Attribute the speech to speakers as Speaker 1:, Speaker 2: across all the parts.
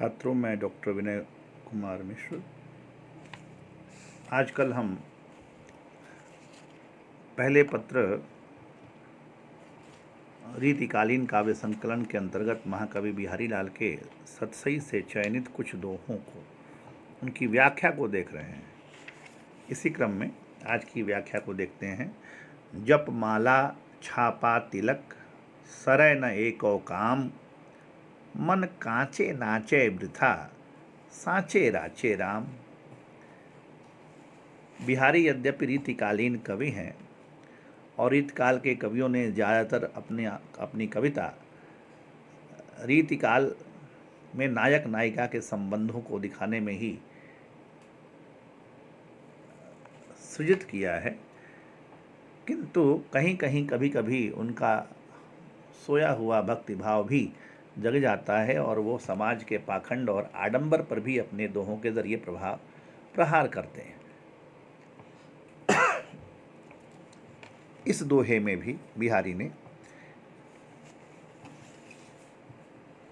Speaker 1: छात्रों, मैं डॉक्टर विनय कुमार मिश्र। आजकल हम पहले पत्र रीतिकालीन काव्य संकलन के अंतर्गत महाकवि बिहारी लाल के सतसई से चयनित कुछ दोहों को, उनकी व्याख्या को देख रहे हैं। इसी क्रम में आज की व्याख्या को देखते हैं। जप माला छापा तिलक, सरय न एको काम, मन कांचे नाचे वृथा, सांचे राचे राम। बिहारी यद्यपि रीतिकालीन कवि हैं और रीतकाल के कवियों ने ज़्यादातर अपनी कविता रीतिकाल में नायक नायिका के संबंधों को दिखाने में ही सृजित किया है, किंतु कहीं कहीं कभी कभी उनका सोया हुआ भक्ति भाव भी जग जाता है और वो समाज के पाखंड और आडंबर पर भी अपने दोहों के जरिए प्रहार करते हैं। इस दोहे में भी बिहारी ने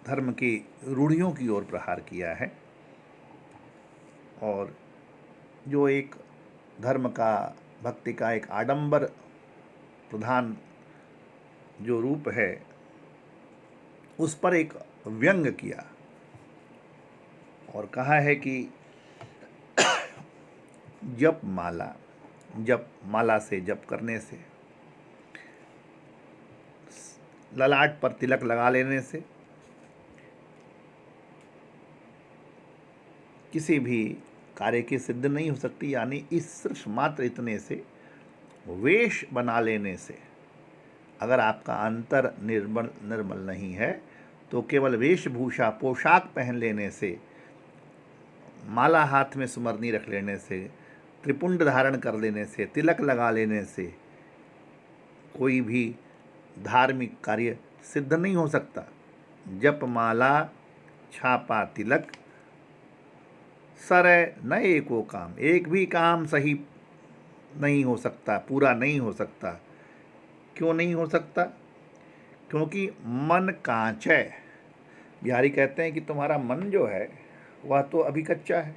Speaker 1: धर्म की रूढ़ियों की ओर प्रहार किया है और जो एक धर्म का, भक्ति का एक आडंबर प्रधान जो रूप है, उस पर एक व्यंग किया और कहा है कि जप माला से जप करने से, ललाट पर तिलक लगा लेने से, किसी भी कार्य की सिद्धि नहीं हो सकती। यानी इस सिर्फ मात्र इतने से, वेश बना लेने से, अगर आपका अंतर निर्मल नहीं है तो केवल वेशभूषा पोशाक पहन लेने से, माला हाथ में सुमरनी रख लेने से, त्रिपुंड धारण कर लेने से, तिलक लगा लेने से कोई भी धार्मिक कार्य सिद्ध नहीं हो सकता। जप माला छापा तिलक, सरय न एको काम, एक भी काम सही नहीं हो सकता, पूरा नहीं हो सकता। क्यों नहीं हो सकता? क्योंकि मन कांच है। बिहारी कहते हैं कि तुम्हारा मन जो है वह तो अभी कच्चा है।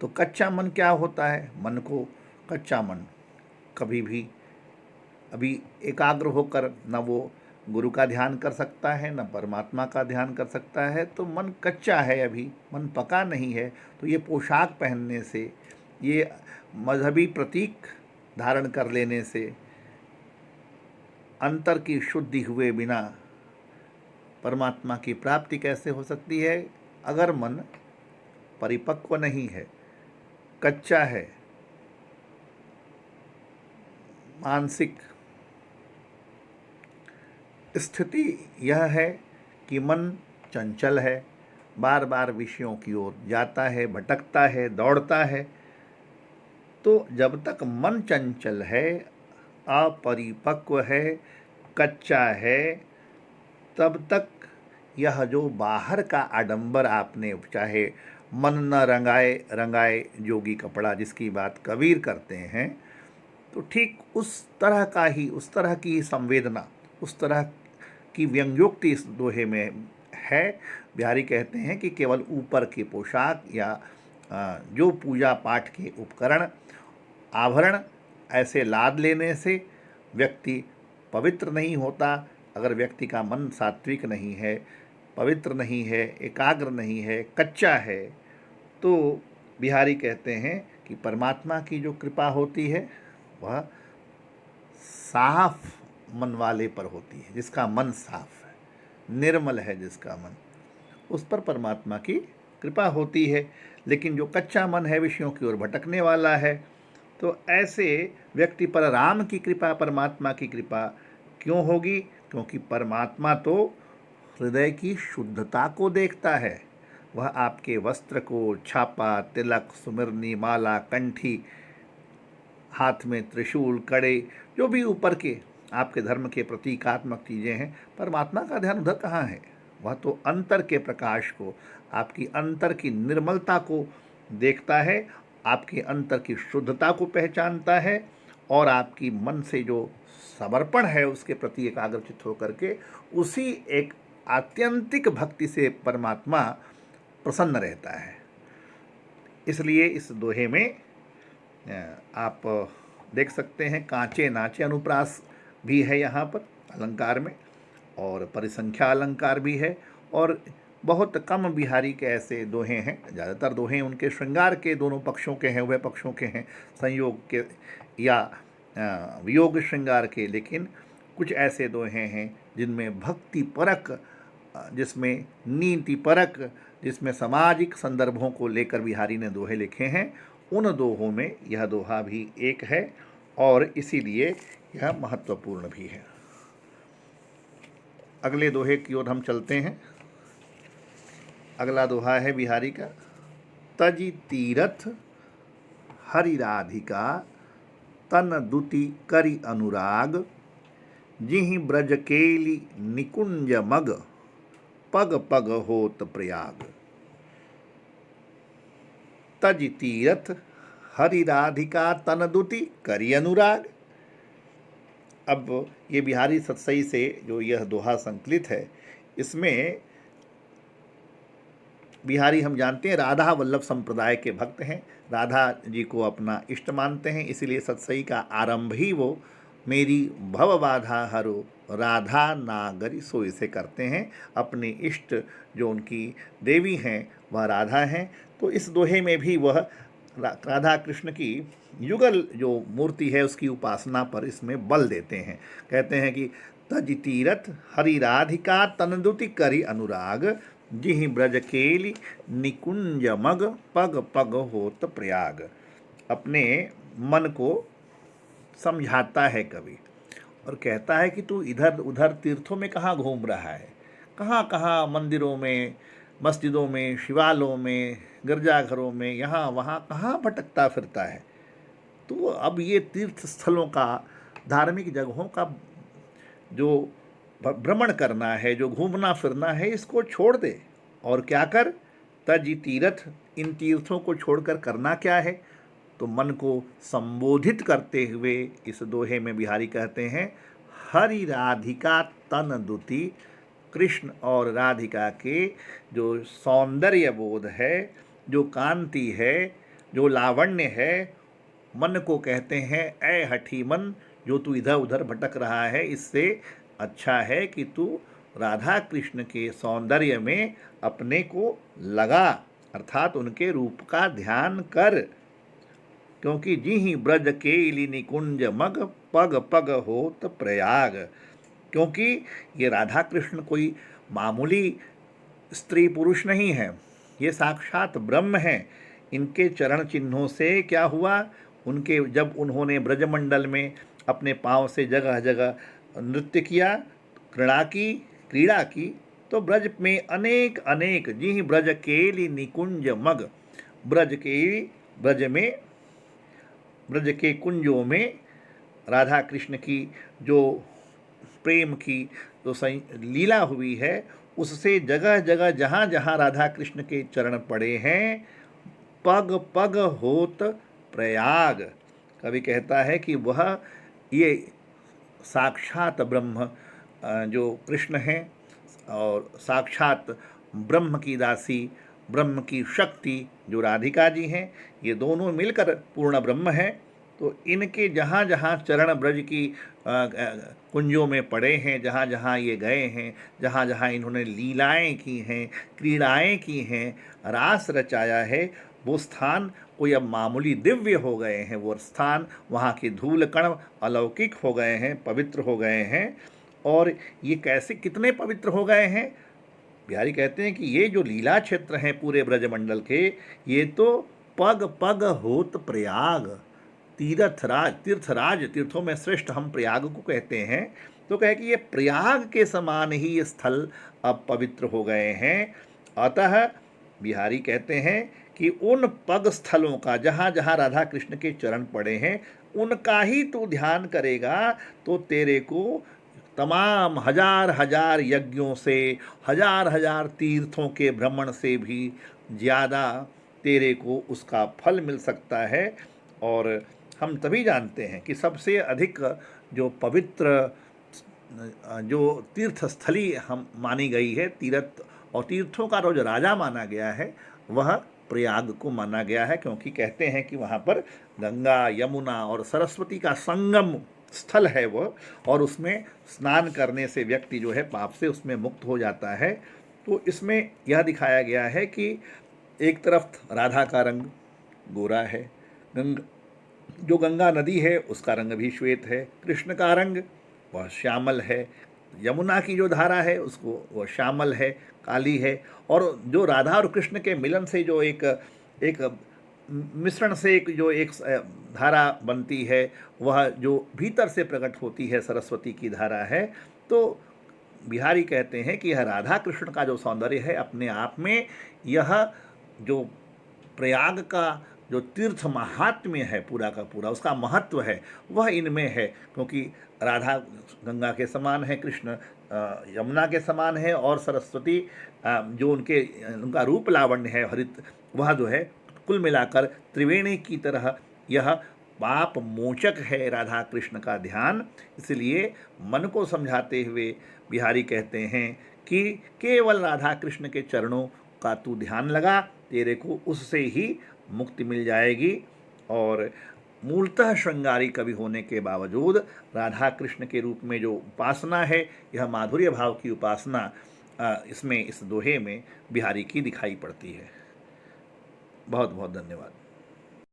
Speaker 1: तो कच्चा मन क्या होता है? मन को कच्चा मन कभी भी अभी एकाग्र होकर न वो गुरु का ध्यान कर सकता है, न परमात्मा का ध्यान कर सकता है। तो मन कच्चा है, अभी मन पका नहीं है। तो ये पोशाक पहनने से, ये मजहबी प्रतीक धारण कर लेने से अंतर की शुद्धि हुए बिना परमात्मा की प्राप्ति कैसे हो सकती है? अगर मन परिपक्व नहीं है, कच्चा है, मानसिक स्थिति यह है कि मन चंचल है, बार बार विषयों की ओर जाता है, भटकता है, दौड़ता है। तो जब तक मन चंचल है, अपरिपक्व है, कच्चा है, तब तक यह जो बाहर का आडंबर आपने, चाहे मन न रंगाए रंगाए जोगी कपड़ा, जिसकी बात कबीर करते हैं, तो ठीक उस तरह का ही, उस तरह की संवेदना, उस तरह की व्यंग्योक्ति इस दोहे में है। बिहारी कहते हैं कि केवल ऊपर के पोशाक या जो पूजा पाठ के उपकरण, आभरण ऐसे लाद लेने से व्यक्ति पवित्र नहीं होता। अगर व्यक्ति का मन सात्विक नहीं है, पवित्र नहीं है, एकाग्र नहीं है, कच्चा है, तो बिहारी कहते हैं कि परमात्मा की जो कृपा होती है वह साफ मन वाले पर होती है। जिसका मन साफ है, निर्मल है जिसका मन, उस पर परमात्मा की कृपा होती है। लेकिन जो कच्चा मन है, विषयों की ओर भटकने वाला है, तो ऐसे व्यक्ति पर राम की कृपा, परमात्मा की कृपा क्यों होगी? क्योंकि परमात्मा तो हृदय की शुद्धता को देखता है। वह आपके वस्त्र को, छापा, तिलक, सुमिरनी, माला, कंठी, हाथ में त्रिशूल, कड़े, जो भी ऊपर के आपके धर्म के प्रतीकात्मक चीज़ें हैं, परमात्मा का ध्यान उधर कहाँ है? वह तो अंतर के प्रकाश को, आपकी अंतर की निर्मलता को देखता है, आपके अंतर की शुद्धता को पहचानता है और आपकी मन से जो समर्पण है उसके प्रति एकाग्रचित होकर के उसी एक आत्यंतिक भक्ति से परमात्मा प्रसन्न रहता है। इसलिए इस दोहे में आप देख सकते हैं कांचे नाचे अनुप्रास भी है यहाँ पर अलंकार में, और परिसंख्या अलंकार भी है, और बहुत कम बिहारी के ऐसे दोहे हैं। ज़्यादातर दोहे उनके श्रृंगार के दोनों पक्षों के हैं, उभय पक्षों के हैं, संयोग के या वियोग श्रृंगार के, लेकिन कुछ ऐसे दोहे हैं जिनमें भक्ति परक, जिसमें नीति परक, जिसमें सामाजिक संदर्भों को लेकर बिहारी ने दोहे लिखे हैं। उन दोहों में यह दोहा भी एक है और इसीलिए यह महत्वपूर्ण भी है। अगले दोहे की ओर हम चलते हैं। अगला दोहा है बिहारी का, तजी तीरथ हरि राधिका तन दुति करि अनुराग, जिहि ब्रज केली निकुंज मग पग पग होत प्रयाग। तज तीरथ हरि राधिका तन दुति करि अनुराग। अब ये बिहारी सतसई से जो यह दोहा संकलित है, इसमें बिहारी हम जानते हैं राधा वल्लभ संप्रदाय के भक्त हैं, राधा जी को अपना इष्ट मानते हैं, इसीलिए सतसई का आरंभ ही वो मेरी भव बाधा हरो राधा नागरी सोई से करते हैं। अपने इष्ट जो उनकी देवी हैं वह राधा हैं, तो इस दोहे में भी वह राधा कृष्ण की युगल जो मूर्ति है उसकी उपासना पर इसमें बल देते हैं। कहते हैं कि तज तीरथ हरि राधिका तनदुति करि अनुराग, जिहि ब्रज केली निकुंज मग पग पग होत प्रयाग। अपने मन को समझाता है कवि और कहता है कि तू इधर उधर तीर्थों में कहाँ घूम रहा है, कहाँ कहाँ मंदिरों में, मस्जिदों में, शिवालयों में, गिरजाघरों में, यहाँ वहाँ कहाँ भटकता फिरता है। तो अब ये तीर्थ स्थलों का, धार्मिक जगहों का जो भ्रमण करना है, जो घूमना फिरना है, इसको छोड़ दे और क्या कर, तज तीर्थ, इन तीर्थों को छोड़कर करना क्या है, तो मन को संबोधित करते हुए इस दोहे में बिहारी कहते हैं हरि राधिका तन दुति। कृष्ण और राधिका के जो सौंदर्य बोध है, जो कांति है, जो लावण्य है, मन को कहते हैं ऐ हठी मन, जो तू इधर उधर भटक रहा है, इससे अच्छा है कि तू राधा कृष्ण के सौंदर्य में अपने को लगा, अर्थात उनके रूप का ध्यान कर। क्योंकि जिहि ब्रज केली निकुंज मग पग पग होत प्रयाग। क्योंकि ये राधा कृष्ण कोई मामूली स्त्री पुरुष नहीं है, ये साक्षात ब्रह्म हैं। इनके चरण चिन्हों से क्या हुआ, उनके जब उन्होंने ब्रजमंडल में अपने पाँव से जगह जगह नृत्य किया, क्रीड़ा की, तो ब्रज में अनेक अनेक, जिहि ब्रज केली निकुंज मग, ब्रज के कुंजों में राधा कृष्ण की जो प्रेम की जो लीला हुई है, उससे जगह जगह जहाँ जहाँ राधा कृष्ण के चरण पड़े हैं, पग पग होत प्रयाग। कवि कहता है कि वह ये साक्षात ब्रह्म जो कृष्ण हैं और साक्षात ब्रह्म की दासी, ब्रह्म की शक्ति जो राधिका जी हैं, ये दोनों मिलकर पूर्ण ब्रह्म हैं। तो इनके जहाँ जहाँ चरण ब्रज की कुंजों में पड़े हैं, जहाँ जहाँ ये गए हैं, जहाँ जहाँ इन्होंने लीलाएं की हैं, क्रीड़ाएं की हैं, रास रचाया है, वो स्थान कोई अब मामूली दिव्य हो गए हैं। वो स्थान, वहाँ के धूल कण अलौकिक हो गए हैं, पवित्र हो गए हैं। और ये कैसे, कितने पवित्र हो गए हैं, बिहारी कहते हैं कि ये जो लीला क्षेत्र हैं पूरे ब्रजमंडल के, ये तो पग पग होत प्रयाग, तीर्थराज, तीर्थों में श्रेष्ठ हम प्रयाग को कहते हैं। तो कहे कि ये प्रयाग के समान ही ये स्थल अब पवित्र हो गए हैं। अतः बिहारी कहते हैं कि उन पग स्थलों का, जहाँ जहाँ राधा कृष्ण के चरण पड़े हैं, उनका ही तू ध्यान करेगा तो तेरे को तमाम हजार हजार यज्ञों से, हजार हजार तीर्थों के भ्रमण से भी ज़्यादा तेरे को उसका फल मिल सकता है। और हम तभी जानते हैं कि सबसे अधिक जो पवित्र जो तीर्थस्थली हम मानी गई है, तीर्थ और तीर्थों का जो राजा माना गया है वह प्रयाग को माना गया है, क्योंकि कहते हैं कि वहाँ पर गंगा, यमुना और सरस्वती का संगम स्थल है वह, और उसमें स्नान करने से व्यक्ति जो है पाप से उसमें मुक्त हो जाता है। तो इसमें यह दिखाया गया है कि एक तरफ राधा का रंग गोरा है, गंग जो गंगा नदी है उसका रंग भी श्वेत है, कृष्ण का रंग वह श्यामल है, यमुना की जो धारा है उसको वह श्यामल है, काली है, और जो राधा और कृष्ण के मिलन से जो एक एक मिश्रण से एक धारा बनती है, वह जो भीतर से प्रकट होती है सरस्वती की धारा है। तो बिहारी कहते हैं कि यह राधा कृष्ण का जो सौंदर्य है अपने आप में, यह जो प्रयाग का जो तीर्थ महात्म्य है पूरा का पूरा, उसका महत्व है वह इनमें है, क्योंकि राधा गंगा के समान है, कृष्ण यमुना के समान है, और सरस्वती जो उनका रूप लावण्य है हरित, वह जो है कुल मिलाकर त्रिवेणी की तरह यह पाप मोचक है राधा कृष्ण का ध्यान। इसलिए मन को समझाते हुए बिहारी कहते हैं कि केवल राधा कृष्ण के चरणों का तू ध्यान लगा, तेरे को उससे ही मुक्ति मिल जाएगी। और मूलतः श्रृंगारी कवि होने के बावजूद राधा कृष्ण के रूप में जो उपासना है, यह माधुर्य भाव की उपासना इसमें इस दोहे में बिहारी की दिखाई पड़ती है। बहुत बहुत धन्यवाद।